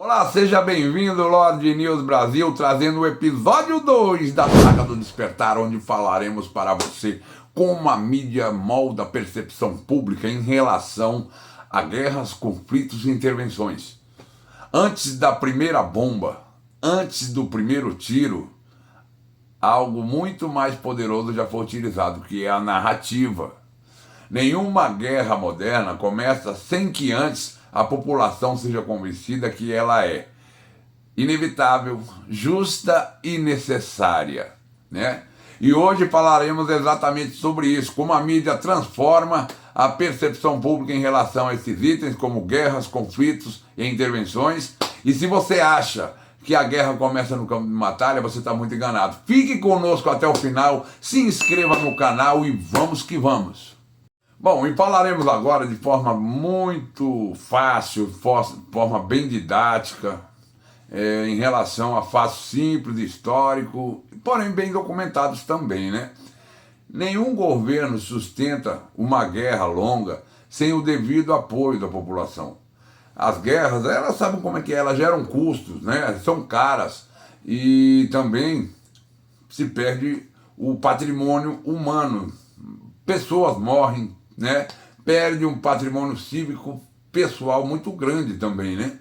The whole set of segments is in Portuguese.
Olá, seja bem-vindo, Lorde News Brasil, trazendo o episódio 2 da Saga do Despertar, onde falaremos para você como a mídia molda a percepção pública em relação a guerras, conflitos e intervenções. Antes da primeira bomba, antes do primeiro tiro, algo muito mais poderoso já foi utilizado, que é a narrativa. Nenhuma guerra moderna começa sem que antes a população seja convencida que ela é inevitável, justa e necessária, né? E hoje falaremos exatamente sobre isso, como a mídia transforma a percepção pública em relação a esses itens, como guerras, conflitos e intervenções. E se você acha que a guerra começa no campo de batalha, você está muito enganado. Fique conosco até o final, se inscreva no canal e vamos que vamos. Bom, e falaremos agora de forma muito fácil, forma bem didática, em relação a fatos simples, histórico, porém bem documentados também, né? Nenhum governo sustenta uma guerra longa sem o devido apoio da população. As guerras, elas sabem como é que é, elas geram custos, né? São caras e também se perde o patrimônio humano. Pessoas morrem, né? Perde um patrimônio cívico pessoal muito grande também, né?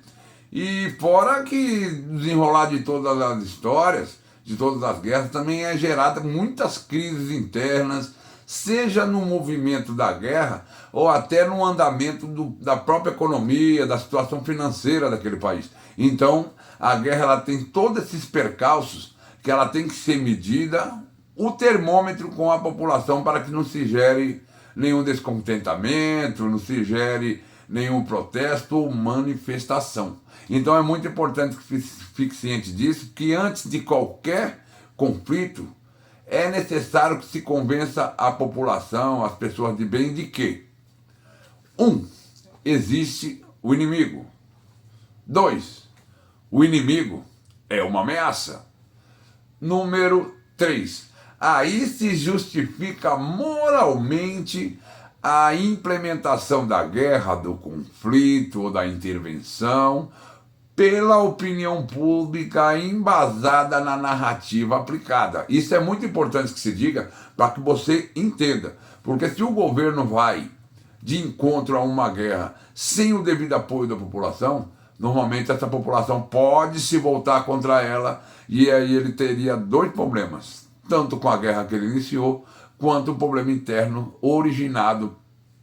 E fora que desenrolar de todas as histórias, de todas as guerras, também é gerada muitas crises internas, seja no movimento da guerra ou até no andamento da própria economia, da situação financeira daquele país. Então, a guerra ela tem todos esses percalços que ela tem que ser medida, o termômetro com a população para que não se gere nenhum descontentamento, não se gere nenhum protesto ou manifestação. Então é muito importante que fique ciente disso, que antes de qualquer conflito, é necessário que se convença a população, as pessoas de bem, de que 1. Existe o inimigo. 2. O inimigo é uma ameaça. Número 3. Aí se justifica moralmente a implementação da guerra, do conflito ou da intervenção pela opinião pública embasada na narrativa aplicada. Isso é muito importante que se diga para que você entenda, porque se o governo vai de encontro a uma guerra sem o devido apoio da população, normalmente essa população pode se voltar contra ela e aí ele teria dois problemas, tanto com a guerra que ele iniciou, quanto o problema interno originado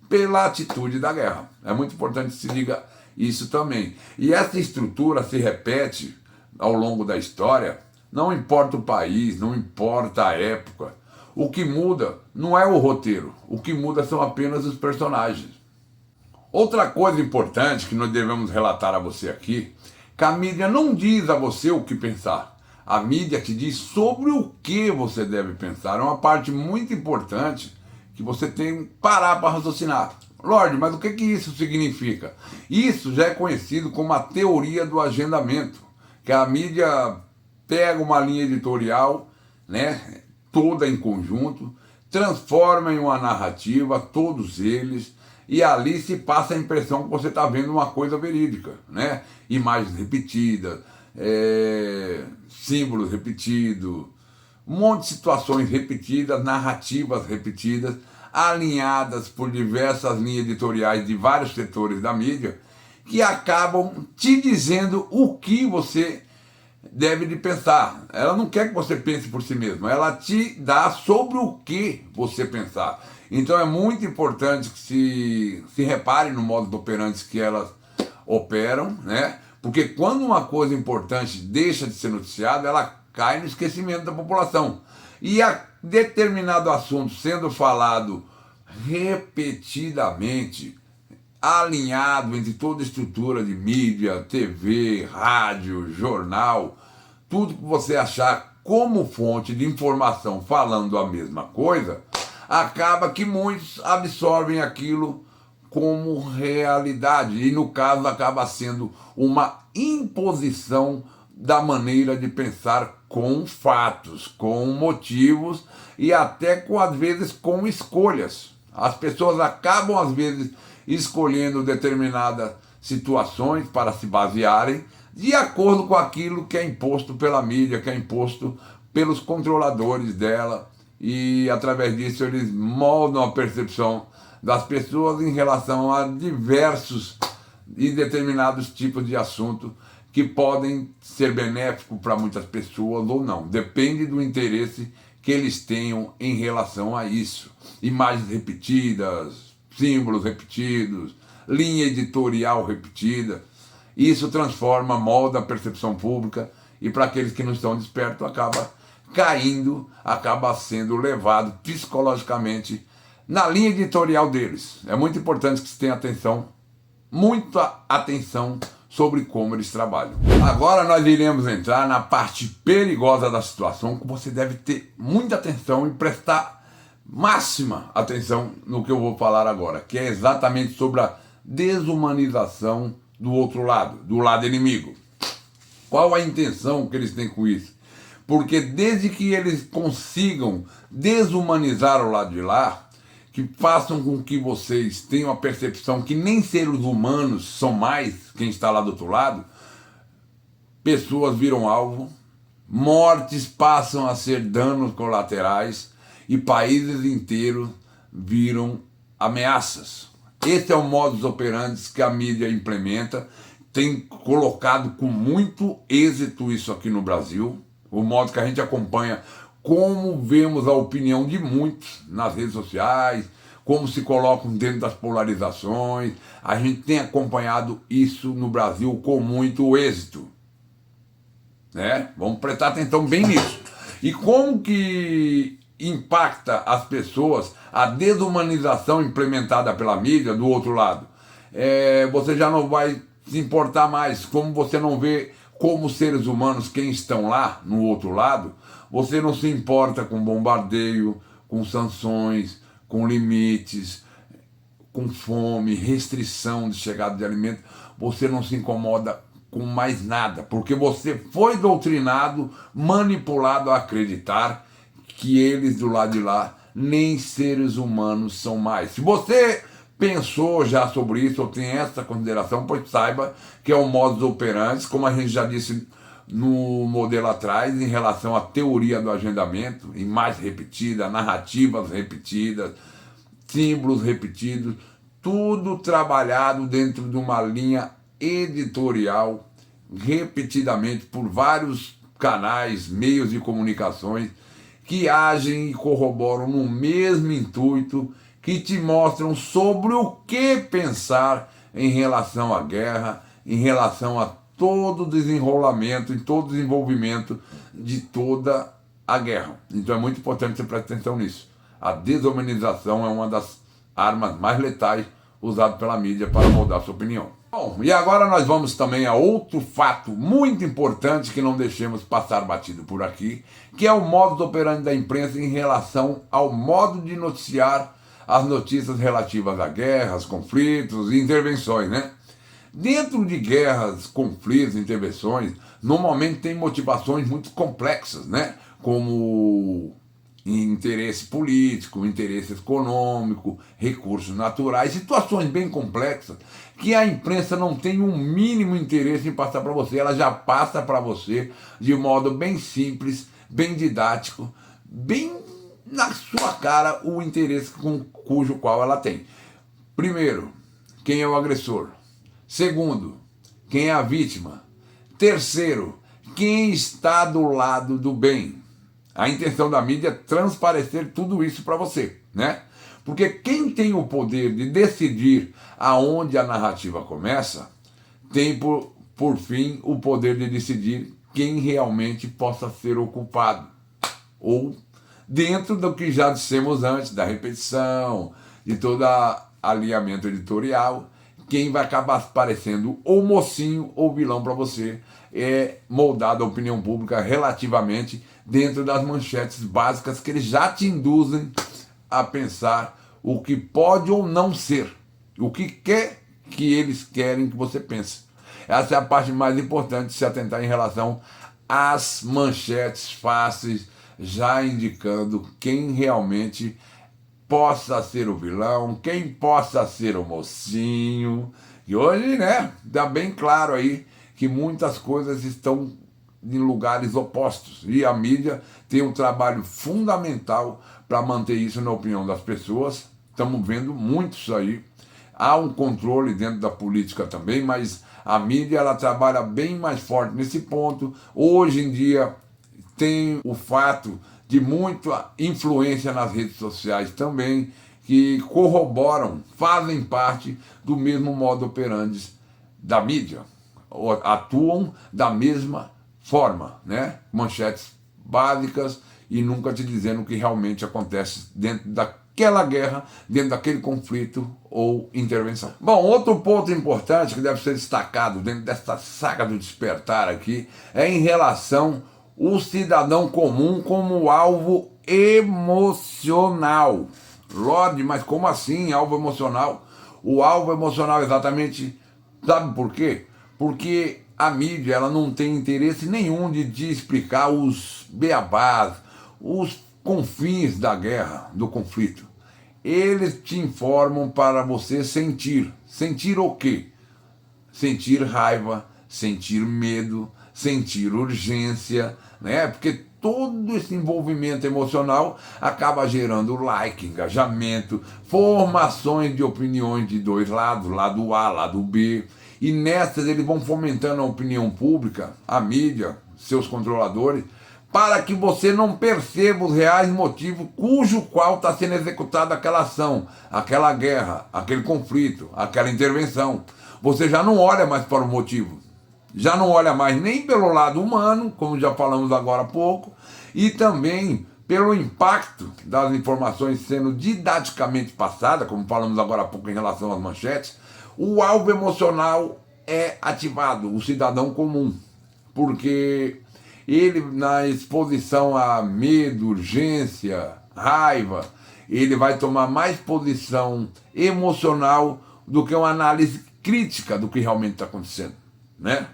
pela atitude da guerra. É muito importante que se diga isso também. E essa estrutura se repete ao longo da história, não importa o país, não importa a época. O que muda não é o roteiro, o que muda são apenas os personagens. Outra coisa importante que nós devemos relatar a você aqui, que a mídia não diz a você o que pensar. A mídia te diz sobre o que você deve pensar. É uma parte muito importante que você tem que parar para raciocinar. Lorde, mas o que isso significa? Isso já é conhecido como a teoria do agendamento, que a mídia pega uma linha editorial, né, toda em conjunto, transforma em uma narrativa, todos eles, e ali se passa a impressão que você está vendo uma coisa verídica, né? Imagens repetidas, símbolos repetidos, um monte de situações repetidas, narrativas repetidas, alinhadas por diversas linhas editoriais de vários setores da mídia, que acabam te dizendo o que você deve de pensar. Ela não quer que você pense por si mesmo, ela te dá sobre o que você pensar. Então é muito importante que se repare no modo operante que elas operam, né? Porque quando uma coisa importante deixa de ser noticiada, ela cai no esquecimento da população. E a determinado assunto sendo falado repetidamente, alinhado entre toda a estrutura de mídia, TV, rádio, jornal, tudo que você achar como fonte de informação falando a mesma coisa, acaba que muitos absorvem aquilo como realidade, e no caso acaba sendo uma imposição da maneira de pensar com fatos, com motivos e até às vezes com escolhas. As pessoas acabam às vezes escolhendo determinadas situações para se basearem de acordo com aquilo que é imposto pela mídia, que é imposto pelos controladores dela, e através disso eles moldam a percepção das pessoas em relação a diversos e determinados tipos de assunto que podem ser benéficos para muitas pessoas ou não. Depende do interesse que eles tenham em relação a isso. Imagens repetidas, símbolos repetidos, linha editorial repetida. Isso transforma, molda a percepção pública e para aqueles que não estão despertos acaba caindo, acaba sendo levado psicologicamente na linha editorial deles. É muito importante que se tenha atenção, muita atenção sobre como eles trabalham. Agora nós iremos entrar na parte perigosa da situação, que você deve ter muita atenção e prestar máxima atenção no que eu vou falar agora, que é exatamente sobre a desumanização do outro lado, do lado inimigo. Qual a intenção que eles têm com isso? Porque desde que eles consigam desumanizar o lado de lá, que façam com que vocês tenham a percepção que nem seres humanos são mais quem está lá do outro lado, pessoas viram alvo, mortes passam a ser danos colaterais e países inteiros viram ameaças. Esse é o modus operandi que a mídia implementa, tem colocado com muito êxito isso aqui no Brasil, o modo que a gente acompanha como vemos a opinião de muitos nas redes sociais, como se colocam dentro das polarizações. A gente tem acompanhado isso no Brasil com muito êxito, né? Vamos prestar atenção bem nisso. E como que impacta as pessoas a desumanização implementada pela mídia do outro lado? Você já não vai se importar mais, como você não vê como seres humanos quem estão lá no outro lado, você não se importa com bombardeio, com sanções, com limites, com fome, restrição de chegada de alimento, você não se incomoda com mais nada, porque você foi doutrinado, manipulado a acreditar que eles do lado de lá nem seres humanos são mais. Se você pensou já sobre isso ou tem essa consideração, pois saiba que é um modus operandi, como a gente já disse no modelo atrás, em relação à teoria do agendamento, imagens repetidas, narrativas repetidas, símbolos repetidos, tudo trabalhado dentro de uma linha editorial, repetidamente por vários canais, meios de comunicações, que agem e corroboram no mesmo intuito, que te mostram sobre o que pensar em relação à guerra, em relação a todo o desenrolamento e todo o desenvolvimento de toda a guerra. Então é muito importante você prestar atenção nisso. A desumanização é uma das armas mais letais usadas pela mídia para moldar sua opinião. Bom, e agora nós vamos também a outro fato muito importante que não deixemos passar batido por aqui, que é o modus operandi da imprensa em relação ao modo de noticiar as notícias relativas a guerras, conflitos e intervenções, né? Dentro de guerras, conflitos, intervenções, normalmente tem motivações muito complexas, né? Como interesse político, interesse econômico, recursos naturais, situações bem complexas que a imprensa não tem um mínimo interesse em passar para você. Ela já passa para você de modo bem simples, bem didático, bem na sua cara o interesse cujo qual ela tem. Primeiro, quem é o agressor? Segundo, quem é a vítima? Terceiro, quem está do lado do bem? A intenção da mídia é transparecer tudo isso para você, né? Porque quem tem o poder de decidir aonde a narrativa começa, tem por fim o poder de decidir quem realmente possa ser o culpado. Ou dentro do que já dissemos antes, da repetição, de todo alinhamento editorial, quem vai acabar parecendo ou mocinho ou vilão para você é moldado a opinião pública relativamente dentro das manchetes básicas que eles já te induzem a pensar o que pode ou não ser, o que quer que eles querem que você pense. Essa é a parte mais importante de se atentar em relação às manchetes fáceis, já indicando quem realmente possa ser o vilão, quem possa ser o mocinho. E hoje, né, dá bem claro aí que muitas coisas estão em lugares opostos. E a mídia tem um trabalho fundamental para manter isso na opinião das pessoas. Estamos vendo muito isso aí. Há um controle dentro da política também, mas a mídia ela trabalha bem mais forte nesse ponto. Hoje em dia tem o fato de muita influência nas redes sociais também, que corroboram, fazem parte do mesmo modo operandi da mídia, atuam da mesma forma, né? Manchetes básicas e nunca te dizendo o que realmente acontece dentro daquela guerra, dentro daquele conflito ou intervenção. Bom, outro ponto importante que deve ser destacado dentro dessa saga do despertar aqui é em relação ao cidadão comum como alvo emocional. Lorde, mas como assim alvo emocional? O alvo emocional exatamente, sabe por quê? Porque a mídia ela não tem interesse nenhum de te explicar os beabás, os confins da guerra, do conflito. Eles te informam para você sentir. Sentir o quê? Sentir raiva, sentir medo, sentir urgência, né? Porque todo esse envolvimento emocional acaba gerando like, engajamento, formações de opiniões de dois lados, lado A, lado B, e nessas eles vão fomentando a opinião pública, a mídia, seus controladores, para que você não perceba os reais motivos cujo qual está sendo executada aquela ação, aquela guerra, aquele conflito, aquela intervenção. Você já não olha mais para o motivo. Já não olha mais nem pelo lado humano, como já falamos agora há pouco, e também pelo impacto das informações sendo didaticamente passadas, como falamos agora há pouco em relação às manchetes. O alvo emocional é ativado, o cidadão comum, porque ele, na exposição a medo, urgência, raiva, ele vai tomar mais posição emocional do que uma análise crítica do que realmente está acontecendo, né?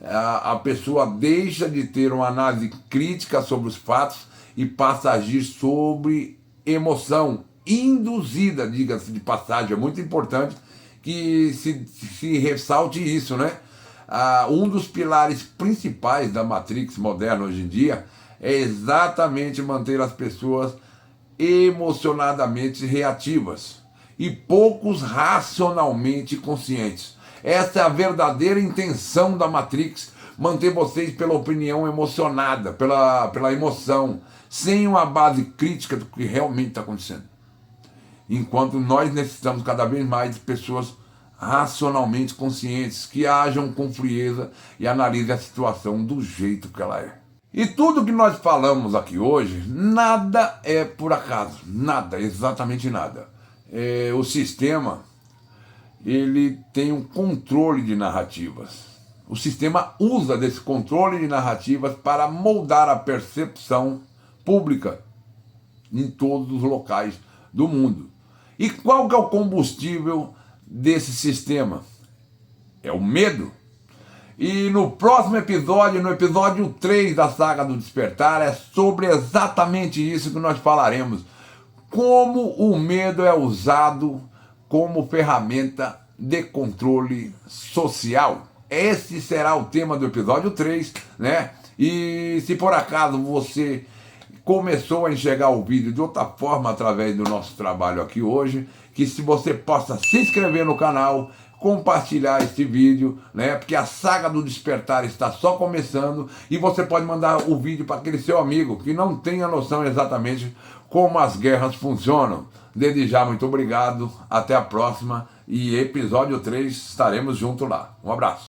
A pessoa deixa de ter uma análise crítica sobre os fatos e passa a agir sobre emoção induzida, diga-se de passagem. É muito importante que se ressalte isso, né? Um dos pilares principais da Matrix moderna hoje em dia é exatamente manter as pessoas emocionadamente reativas e poucos racionalmente conscientes. Essa é a verdadeira intenção da Matrix, manter vocês pela opinião emocionada, pela emoção, sem uma base crítica do que realmente está acontecendo. Enquanto nós necessitamos cada vez mais de pessoas racionalmente conscientes, que ajam com frieza e analisem a situação do jeito que ela é. E tudo que nós falamos aqui hoje, nada é por acaso, nada, exatamente nada. O sistema, ele tem um controle de narrativas. O sistema usa desse controle de narrativas para moldar a percepção pública em todos os locais do mundo. E qual que é o combustível desse sistema? É o medo. E no próximo episódio, no episódio 3 da saga do Despertar, é sobre exatamente isso que nós falaremos. Como o medo é usado como ferramenta de controle social. Esse será o tema do episódio 3, né? E se por acaso você começou a enxergar o vídeo de outra forma através do nosso trabalho aqui hoje, que se você possa se inscrever no canal, compartilhar esse vídeo, né? Porque a saga do Despertar está só começando e você pode mandar o vídeo para aquele seu amigo que não tem a noção exatamente como as guerras funcionam. Desde já, muito obrigado, até a próxima e episódio 3 estaremos juntos lá. Um abraço.